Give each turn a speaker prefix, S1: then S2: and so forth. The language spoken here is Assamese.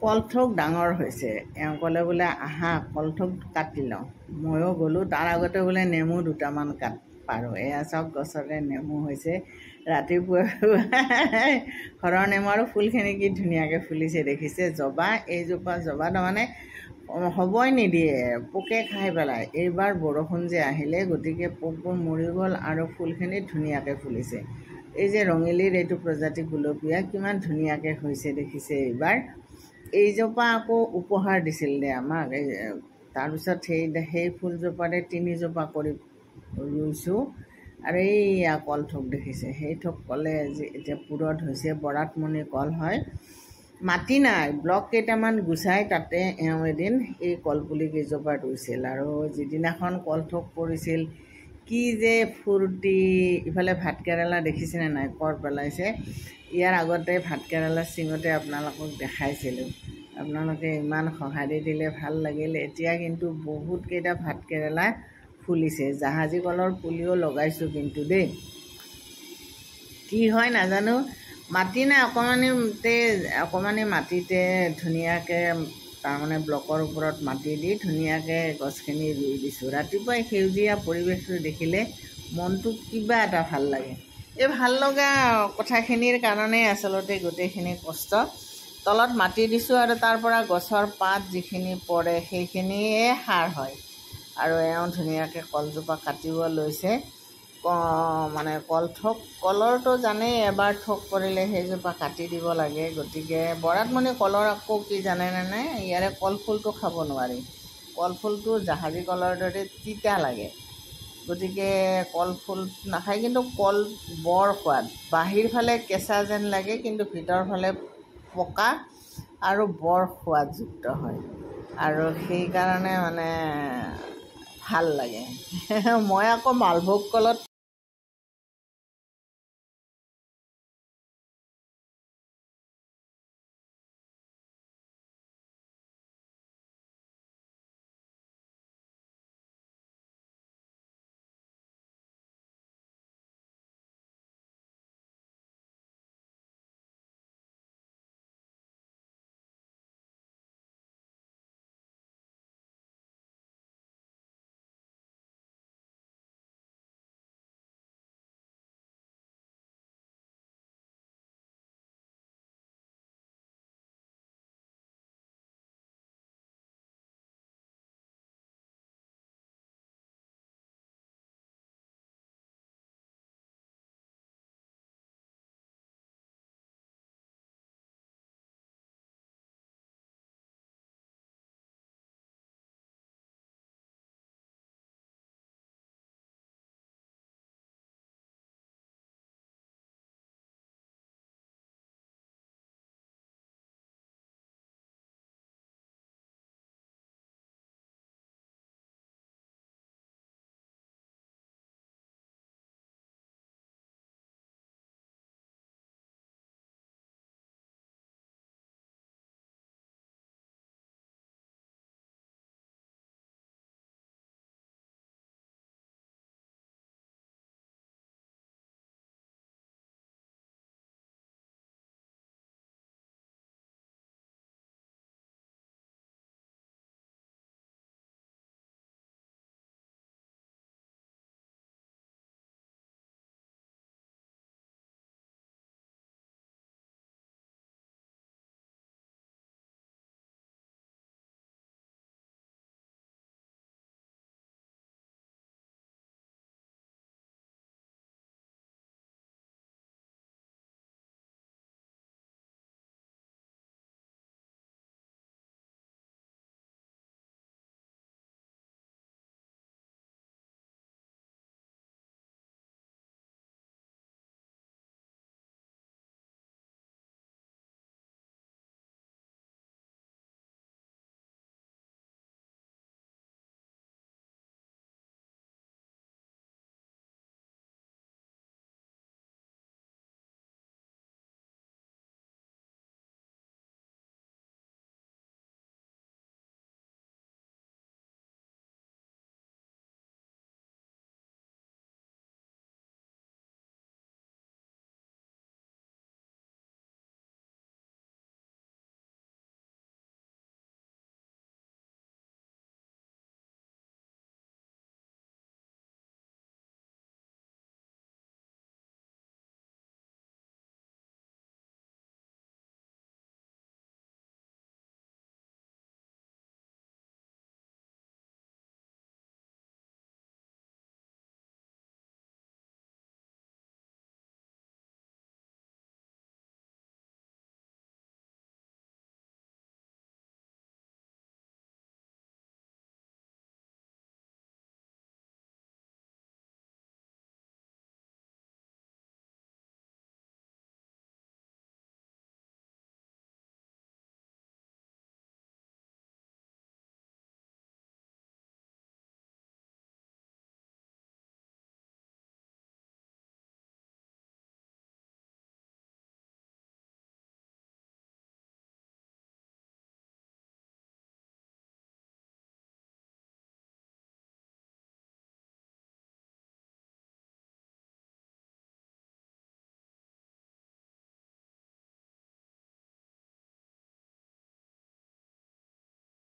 S1: কলথোক ডাঙৰ হৈছে। এওঁ ক'লে বোলে আহা কলথোক কাটি লওঁ। ময়ো গ'লোঁ, তাৰ আগতে বোলে নেমু দুটামান পাৰোঁ। এয়া চাওক গছতে নেমু হৈছে। ৰাতিপুৱাই ঘৰৰ নেমু আৰু ফুলখিনি কি ধুনীয়াকৈ ফুলিছে দেখিছে। জবা, এইজোপা জবা তাৰমানে হ'বই নিদিয়ে, পোকে খাই পেলায়। এইবাৰ বৰষুণ যে আহিলে গতিকে পোকবোৰ মৰি গ'ল আৰু ফুলখিনি ধুনীয়াকৈ ফুলিছে। এই যে ৰঙিলীৰ এইটো প্ৰজাতি গুলপীয়া কিমান ধুনীয়াকৈ হৈছে দেখিছে। এইবাৰ এইজোপা আকৌ উপহাৰ দিছিল দে আমাক। তাৰপিছত সেই ফুলজোপাৰে 3জোপা কৰি ৰুইছোঁ। আৰু এইয়া কলথোক দেখিছে, সেই থোক কলে এতিয়া পুৰঠ হৈছে। বৰাতমণি কল হয়। মাটি নাই, ব্লক কেইটামান গুচাই তাতে এওঁ এদিন এই কলপুলি কেইজোপা ৰুইছিল। আৰু যিদিনাখন কলথোক পৰিছিল কি যে ফূৰ্তি। ইফালে ভাতকেৰেলা দেখিছেনে নাই, কৰ পেলাইছে। ইয়াৰ আগতে ভাতকেৰেলা ছিঙোতে আপোনালোকক দেখাইছিলোঁ, আপোনালোকে ইমান সঁহাৰি দিলে, ভাল লাগিল। এতিয়া কিন্তু বহুতকেইটা ভাতকেৰেলা ফুলিছে। জাহাজী কলৰ পুলিও লগাইছোঁ কিন্তু দেই, কি হয় নাজানো। মাটি নাই, অকণমানি মাটিতে ধুনীয়াকৈ তাৰমানে ব্লকৰ ওপৰত মাটি দি ধুনীয়াকৈ গছখিনি ৰুই দিছোঁ। ৰাতিপুৱাই সেউজীয়া পৰিৱেশটো দেখিলে মনটো কিবা এটা ভাল লাগে। এই ভাল লগা কথাখিনিৰ কাৰণেই আচলতে গোটেইখিনি কষ্ট। তলত মাটি দিছোঁ আৰু তাৰ পৰা গছৰ পাত যিখিনি পৰে সেইখিনিয়ে সাৰ হয়। আৰু এওঁ ধুনীয়াকৈ কলজোপা কাটিব লৈছে। মানে কলথোক, কলৰটো জানেই এবাৰ থোক পৰিলে সেইজোপা কাটি দিব লাগে। গতিকে বৰাতমণি কলৰ আকৌ কি জানেনে নাই, ইয়াৰে কলফুলটো খাব নোৱাৰি। কলফুলটো জাহাজী কলৰ দৰে তিতা লাগে। গতিকে কলফুল নাখায়, কিন্তু কল বৰ সোৱাদ। বাহিৰ ফালে কেঁচা যেন লাগে কিন্তু ভিতৰ ফালে পকা আৰু বৰ সোৱাদযুক্ত হয়। আৰু সেইকাৰণে মানে ভাল লাগে। মই আকৌ মালভোগ কলত